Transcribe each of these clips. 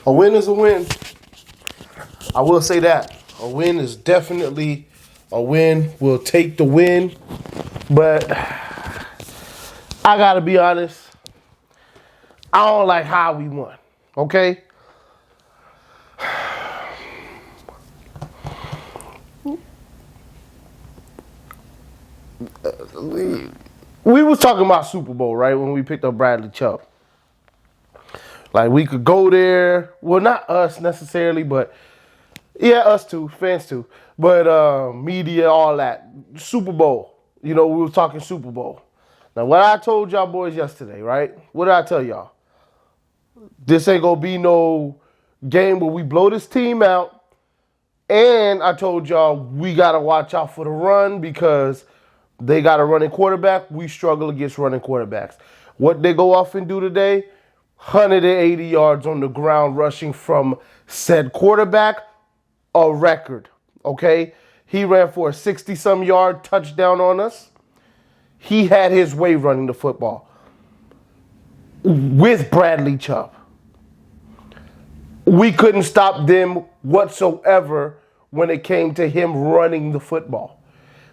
A win is a win. I will say that. A win is definitely a win. We'll take the win. But I got to be honest. I don't like how we won. Okay? We was talking about Super Bowl, right? When we picked up Bradley Chubb. Like, we could go there. Well, not us necessarily, but yeah, us too, fans too. But media, all that. Super Bowl. We were talking Super Bowl. Now, what I told y'all boys yesterday, right? What did I tell y'all? This ain't going to be no game where we blow this team out. And I told y'all we got to watch out for the run because they got a running quarterback. We struggle against running quarterbacks. What they go off and do today? 180 yards on the ground rushing from said quarterback, a record, okay? He ran for a 60-some yard touchdown on us. He had his way running the football with Bradley Chubb. We couldn't stop them whatsoever when it came to him running the football.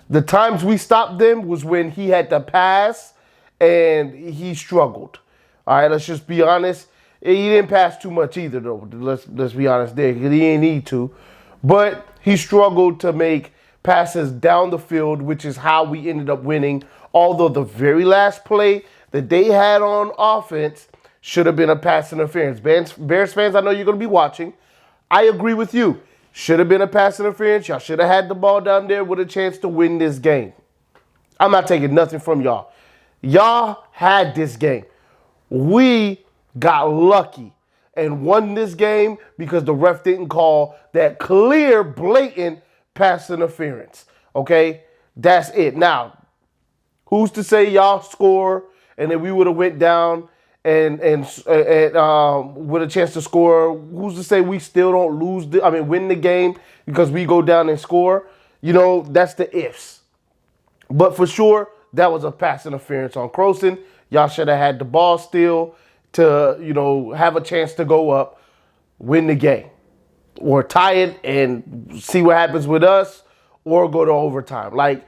The times we stopped them was when he had to pass and he struggled. All right, let's just be honest. He didn't pass too much either, though. Let's be honest there, because he didn't need to. But he struggled to make passes down the field, which is how we ended up winning. Although the very last play that they had on offense should have been a pass interference. Bears fans, I know you're going to be watching. I agree with you. Should have been a pass interference. Y'all should have had the ball down there with a chance to win this game. I'm not taking nothing from y'all. Y'all had this game. We got lucky and won this game because the ref didn't call that clear, blatant pass interference. Okay? That's it. Now, who's to say y'all score and then we would have went down and with a chance to score? Who's to say we still don't win the game because we go down and score? That's the ifs. But for sure, that was a pass interference on Croson. Y'all should have had the ball still to, have a chance to go up, win the game, or tie it and see what happens with us, or go to overtime. Like,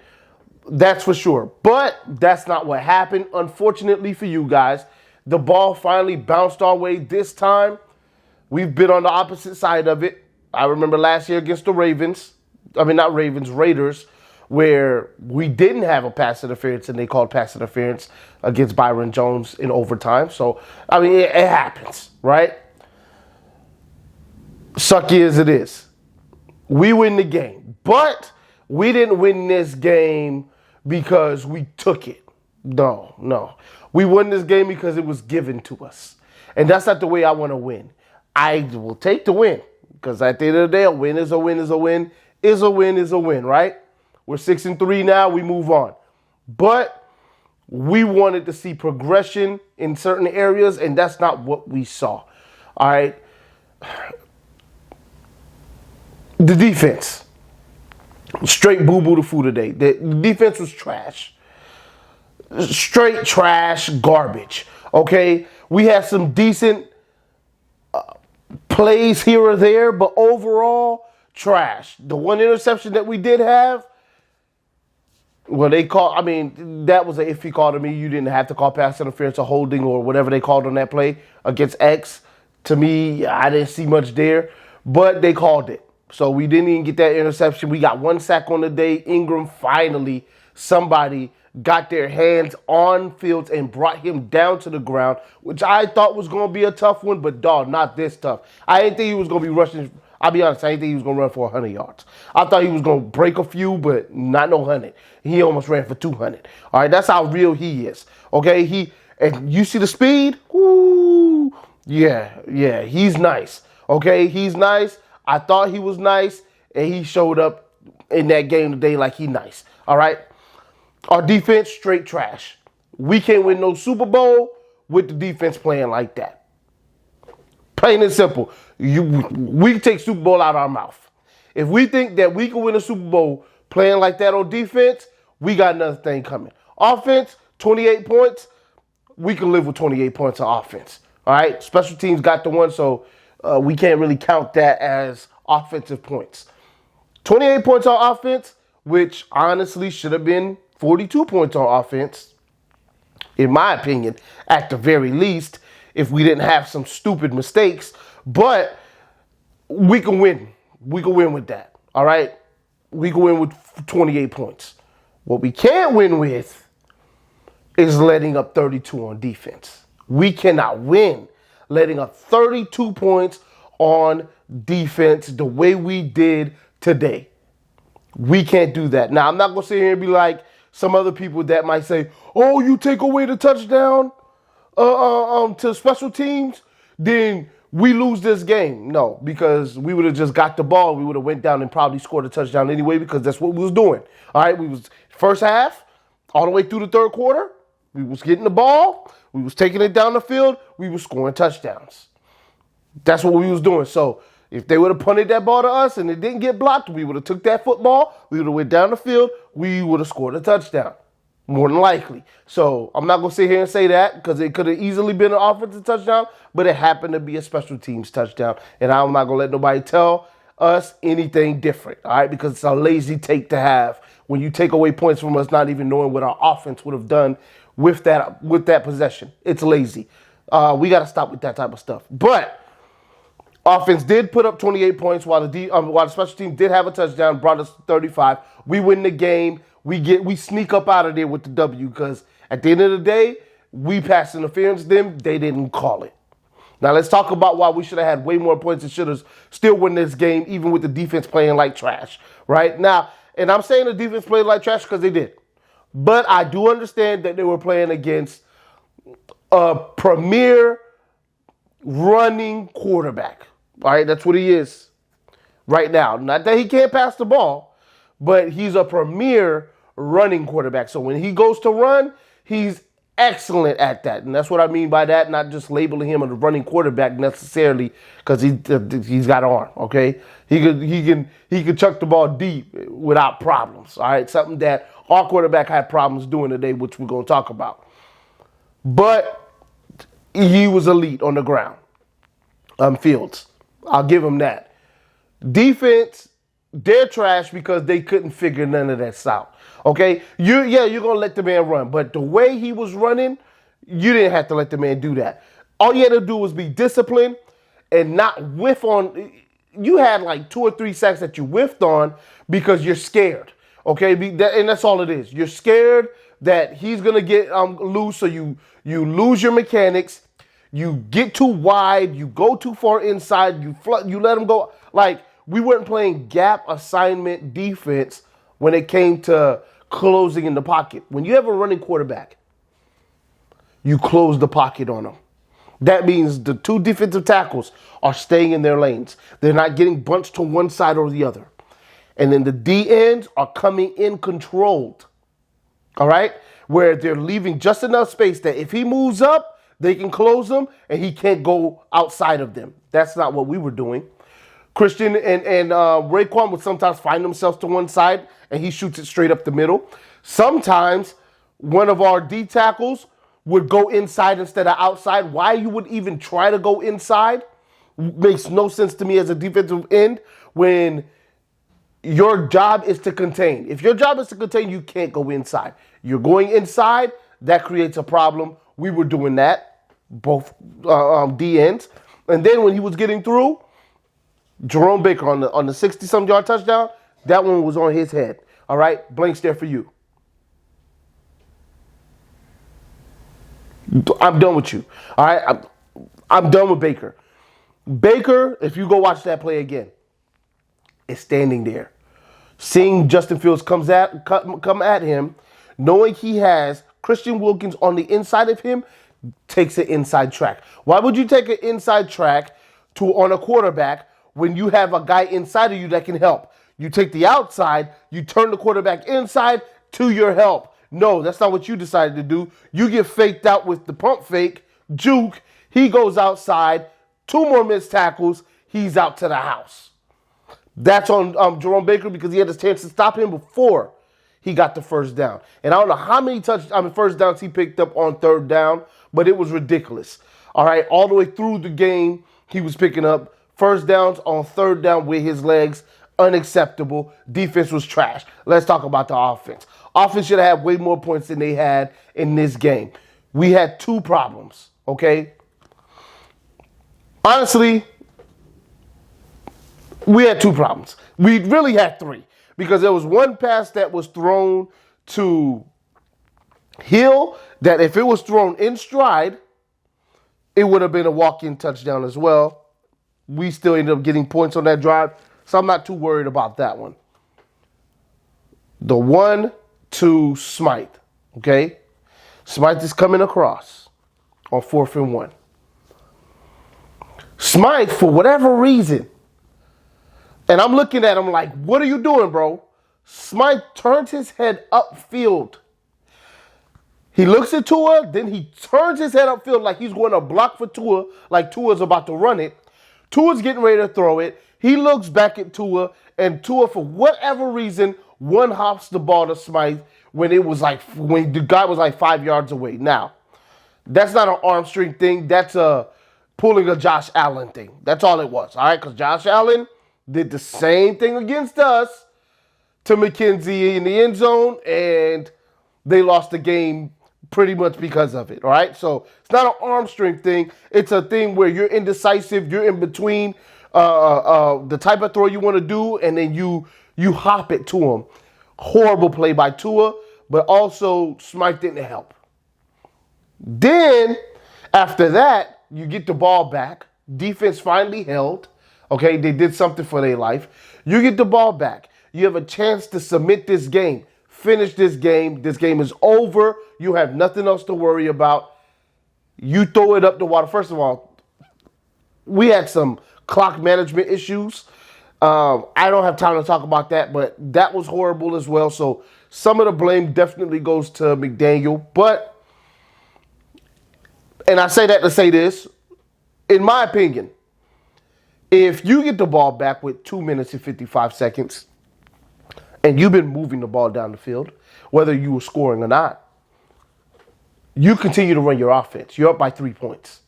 that's for sure. But that's not what happened. Unfortunately for you guys, the ball finally bounced our way this time. We've been on the opposite side of it. I remember last year against the Raiders, where we didn't have a pass interference and they called pass interference against Byron Jones in overtime. So, it happens, right? Sucky as it is. We win the game. But we didn't win this game because we took it. No. We won this game because it was given to us. And that's not the way I want to win. I will take the win because at the end of the day, a win is a win is a win is a win is a win, right? We're 6-3 now. We move on. But we wanted to see progression in certain areas, and that's not what we saw. All right? The defense. Straight boo-boo to foo today. The defense was trash. Straight trash garbage. Okay? We had some decent plays here or there, but overall, trash. The one interception that we did have, well, that was an iffy call to me. You didn't have to call pass interference or holding or whatever they called on that play against X. To me, I didn't see much there, but they called it. So we didn't even get that interception. We got one sack on the day. Ingram, finally, somebody got their hands on Fields and brought him down to the ground, which I thought was going to be a tough one, but dog, not this tough. I didn't think he was going to be rushing. I'll be honest, I didn't think he was going to run for 100 yards. I thought he was going to break a few, but not no 100. He almost ran for 200. All right, that's how real he is. Okay, and you see the speed? Ooh, yeah, he's nice. Okay, he's nice. I thought he was nice, and he showed up in that game today like he nice. All right? Our defense, straight trash. We can't win no Super Bowl with the defense playing like that. Plain and simple. We take Super Bowl out of our mouth. If we think that we can win a Super Bowl playing like that on defense, we got another thing coming. Offense, 28 points. We can live with 28 points of offense. All right? Special teams got the one, so we can't really count that as offensive points. 28 points on offense, which honestly should have been 42 points on offense, in my opinion, at the very least, if we didn't have some stupid mistakes. But we can win. We can win with that. All right? We can win with 28 points. What we can't win with is letting up 32 on defense. We cannot win letting up 32 points on defense the way we did today. We can't do that. Now, I'm not going to sit here and be like some other people that might say, oh, you take away the touchdown to special teams, then we lose this game. No, because we would have just got the ball. We would have went down and probably scored a touchdown anyway, because that's what we was doing. All right, we was first half, all the way through the third quarter, we was getting the ball, we was taking it down the field, we was scoring touchdowns. That's what we was doing. So if they would have punted that ball to us and it didn't get blocked, we would have took that football, we would have went down the field, we would have scored a touchdown. More than likely. So I'm not going to sit here and say that, because it could have easily been an offensive touchdown, but it happened to be a special teams touchdown. And I'm not going to let nobody tell us anything different, all right? Because it's a lazy take to have when you take away points from us, not even knowing what our offense would have done with that possession. It's lazy. We got to stop with that type of stuff. But offense did put up 28 points while the special team did have a touchdown, brought us to 35. We win the game. We sneak up out of there with the W, because at the end of the day, we passed interference them. They didn't call it. Now let's talk about why we should have had way more points and should have still won this game, even with the defense playing like trash. Right now, and I'm saying the defense played like trash because they did. But I do understand that they were playing against a premier running quarterback. All right, that's what he is right now. Not that he can't pass the ball, but he's a premier running quarterback. So when he goes to run, he's excellent at that. And that's what I mean by that, not just labeling him a running quarterback necessarily because he's got arm, okay? He could chuck the ball deep without problems, all right? Something that our quarterback had problems doing today, which we're going to talk about. But he was elite on the ground. Fields. I'll give him that. Defense, they're trash because they couldn't figure none of that out. Okay? You're going to let the man run. But the way he was running, you didn't have to let the man do that. All you had to do was be disciplined and not whiff on. You had like 2 or 3 sacks that you whiffed on because you're scared. Okay? And that's all it is. You're scared that he's going to get loose, so you lose your mechanics. You get too wide, you go too far inside, you let him go. Like, we weren't playing gap assignment defense when it came to closing in the pocket. When you have a running quarterback, you close the pocket on them. That means the 2 defensive tackles are staying in their lanes. They're not getting bunched to one side or the other. And then the D ends are coming in controlled. All right? Where they're leaving just enough space that if he moves up, they can close him, and he can't go outside of them. That's not what we were doing. Christian and Raekwon would sometimes find themselves to one side, and he shoots it straight up the middle. Sometimes one of our D tackles would go inside instead of outside. Why you would even try to go inside makes no sense to me as a defensive end when your job is to contain. If your job is to contain, you can't go inside. You're going inside, that creates a problem. We were doing that, both D ends. And then when he was getting through, Jerome Baker on the 60-some yard touchdown, that one was on his head. All right, blanks there for you. I'm done with you. All right, I'm done with Baker. Baker, if you go watch that play again, is standing there, seeing Justin Fields come at him, knowing he has Christian Wilkins on the inside of him, takes an inside track. Why would you take an inside track on a quarterback when you have a guy inside of you that can help? You take the outside, you turn the quarterback inside to your help. No, that's not what you decided to do. You get faked out with the pump fake, juke. He goes outside, 2 more missed tackles. He's out to the house. That's on Jerome Baker because he had a chance to stop him before he got the first down. And I don't know how many first downs he picked up on 3rd down, but it was ridiculous. All right, all the way through the game, he was picking up. First downs on third down with his legs, unacceptable. Defense was trash. Let's talk about the offense. Offense should have had way more points than they had in this game. We had two problems, okay? Honestly, we had two problems. We really had three because there was one pass that was thrown to Hill that if it was thrown in stride, it would have been a walk-in touchdown as well. We still ended up getting points on that drive, so I'm not too worried about that one. The one to Smythe, okay? Smythe is coming across on 4th and 1. Smythe, for whatever reason, and I'm looking at him like, what are you doing, bro? Smythe turns his head upfield. He looks at Tua, then he turns his head upfield like he's going to block for Tua, like Tua's about to run it. Tua's getting ready to throw it. He looks back at Tua, and Tua, for whatever reason, one-hops the ball to Smythe when the guy was like 5 yards away. Now, that's not an arm strength thing. That's pulling a Josh Allen thing. That's all it was, all right? Because Josh Allen did the same thing against us to McKenzie in the end zone, and they lost the game pretty much because of it, all right? So it's not an arm strength thing. It's a thing where you're indecisive. You're in between the type of throw you want to do, and then you hop it to him. Horrible play by Tua, but also Smythe didn't help. Then, after that, you get the ball back. Defense finally held. Okay, they did something for their life. You get the ball back. You have a chance to submit this game. Finish this game. This game is over. You have nothing else to worry about. You throw it up the water. First of all, we had some clock management issues. I don't have time to talk about that, but that was horrible as well. So some of the blame definitely goes to McDaniel. And I say that to say this, in my opinion, if you get the ball back with 2 minutes and 55 seconds, and you've been moving the ball down the field, whether you were scoring or not, you continue to run your offense. You're up by 3 points.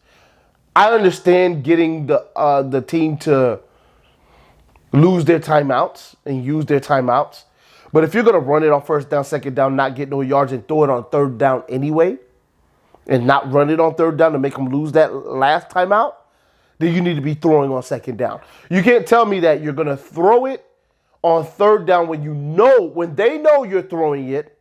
I understand getting the team to lose their timeouts and use their timeouts, but if you're going to run it on first down, second down, not get no yards, and throw it on third down anyway, and not run it on third down to make them lose that last timeout, then you need to be throwing on second down. You can't tell me that you're going to throw it on third down when they know you're throwing it,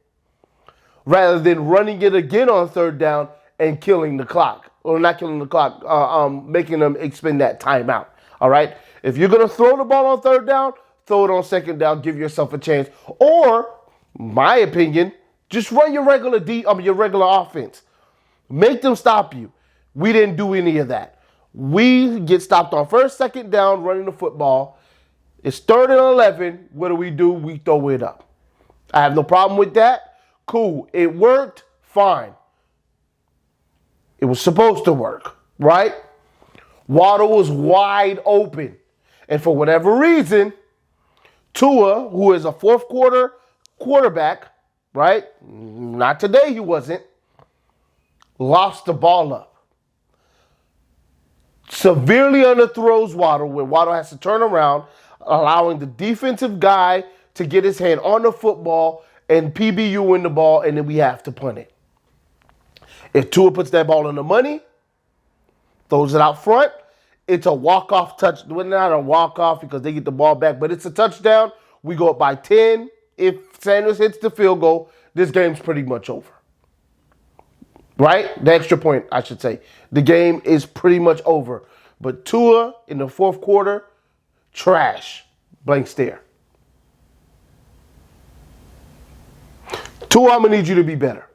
rather than running it again on third down and killing the clock. Or not killing the clock, making them expend that timeout. All right? If you're going to throw the ball on third down, throw it on second down, give yourself a chance. Or, my opinion, just run your regular offense. Make them stop you. We didn't do any of that. We get stopped on first, second down, running the football. It's 3rd and 11. What do? We throw it up. I have no problem with that. Cool. It worked. Fine. It was supposed to work, right? Waddle was wide open. And for whatever reason, Tua, who is a fourth quarter quarterback, right? Not today, he wasn't. Lost the ball up. Severely underthrows Waddle, where Waddle has to turn around, allowing the defensive guy to get his hand on the football and PBU in the ball, and then we have to punt it. If Tua puts that ball in the money, throws it out front, it's a walk-off touch. Well, not a walk-off because they get the ball back, but it's a touchdown. We go up by 10. If Sanders hits the field goal, this game's pretty much over. Right? The extra point, I should say. The game is pretty much over. But Tua in the fourth quarter, trash. Blank stare. Tua, I'm going to need you to be better.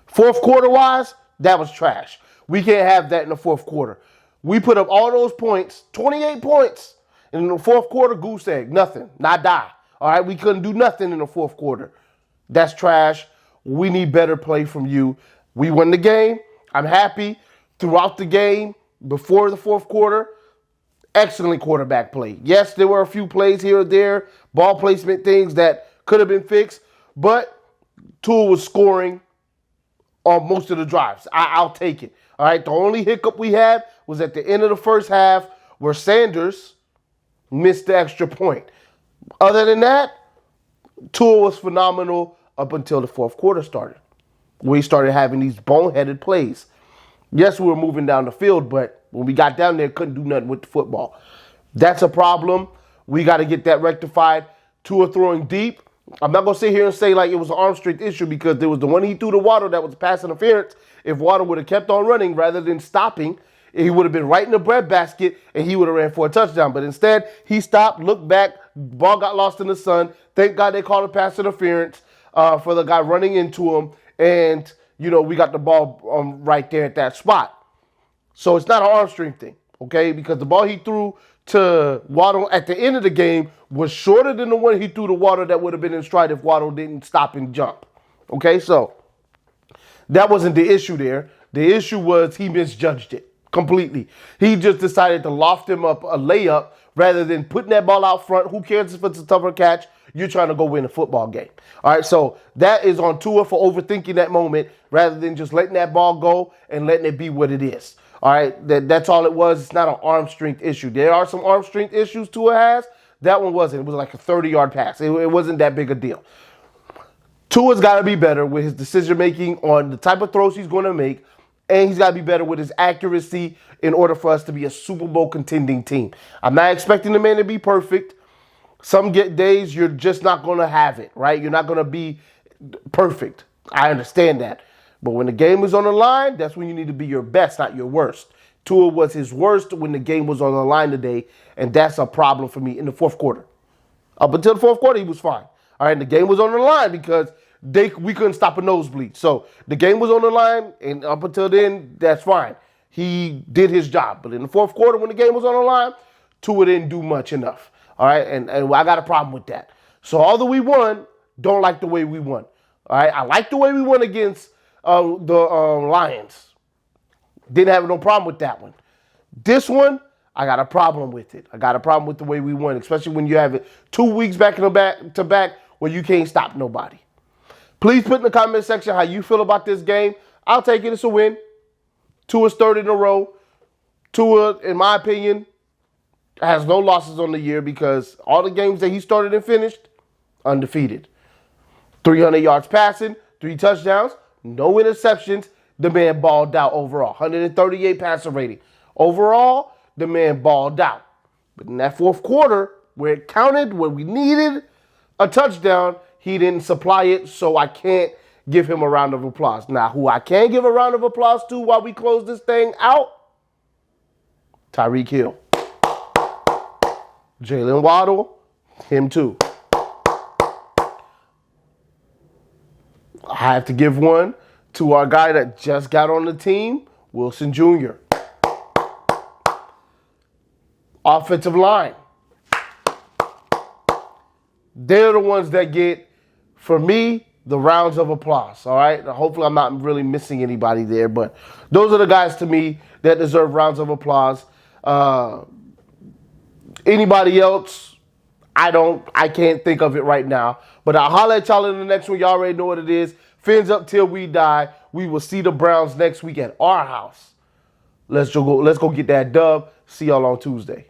Fourth quarter-wise, that was trash. We can't have that in the fourth quarter. We put up all those points, 28 points. And in the fourth quarter, goose egg, nothing, nada. All right, we couldn't do nothing in the fourth quarter. That's trash. We need better play from you. We won the game. I'm happy. Throughout the game, before the fourth quarter, excellent quarterback play. Yes, there were a few plays here or there, ball placement things that could have been fixed, but Tua was scoring on most of the drives. I'll take it. All right. The only hiccup we had was at the end of the first half where Sanders missed the extra point. Other than that, Tua was phenomenal up until the fourth quarter started. We started having these boneheaded plays. Yes, we were moving down the field, but when we got down there, couldn't do nothing with the football. That's a problem. We got to get that rectified. Tua throwing deep. I'm not going to sit here and say like it was an arm strength issue because there was the one he threw to Waddle that was pass interference. If Waddle would have kept on running rather than stopping, he would have been right in the breadbasket and he would have ran for a touchdown. But instead, he stopped, looked back, ball got lost in the sun. Thank God they called a pass interference for the guy running into him. And, we got the ball right there at that spot. So it's not an arm strength thing, okay? Because the ball he threw to Waddle at the end of the game was shorter than the one he threw to Waddle that would have been in stride if Waddle didn't stop and jump. Okay, so that wasn't the issue there. The issue was he misjudged it completely. He just decided to loft him up a layup rather than putting that ball out front. Who cares if it's a tougher catch? You're trying to go win a football game. All right, so that is on Tua for overthinking that moment rather than just letting that ball go and letting it be what it is. All right, that's all it was. It's not an arm strength issue. There are some arm strength issues Tua has. That one wasn't. It was like a 30-yard pass. It wasn't that big a deal. Tua's got to be better with his decision-making on the type of throws he's going to make, and he's got to be better with his accuracy in order for us to be a Super Bowl contending team. I'm not expecting the man to be perfect. Some days you're just not going to have it, right? You're not going to be perfect. I understand that. But when the game is on the line, that's when you need to be your best, not your worst. Tua was his worst when the game was on the line today, and that's a problem for me in the fourth quarter. Up until the fourth quarter, he was fine. All right, and the game was on the line because we couldn't stop a nosebleed. So the game was on the line, and up until then, that's fine. He did his job. But in the fourth quarter, when the game was on the line, Tua didn't do much enough. All right, and I got a problem with that. So although we won, don't like the way we won. All right, I like the way we won against the Lions. Didn't have no problem with that one. This one, I got a problem with it. I got a problem with the way we won, especially when you have it 2 weeks back to back where you can't stop nobody. Please put in the comment section how you feel about this game. I'll take it as a win. Tua's third in a row. Tua, in my opinion, has no losses on the year because all the games that he started and finished, undefeated. 300 yards passing, 3 touchdowns, no interceptions. The man balled out overall. 138 passer rating. Overall, the man balled out. But in that fourth quarter, where it counted, where we needed a touchdown, he didn't supply it, so I can't give him a round of applause. Now, who I can give a round of applause to while we close this thing out? Tyreek Hill. Jalen Waddle, him too. I have to give one to our guy that just got on the team, Wilson Jr. Offensive line. They're the ones that get, for me, the rounds of applause, all right? Hopefully I'm not really missing anybody there, but those are the guys to me that deserve rounds of applause. Anybody else, I can't think of it right now. But I'll holler at y'all in the next one. Y'all already know what it is. Fins up till we die. We will see the Browns next week at our house. Let's go get that dub. See y'all on Tuesday.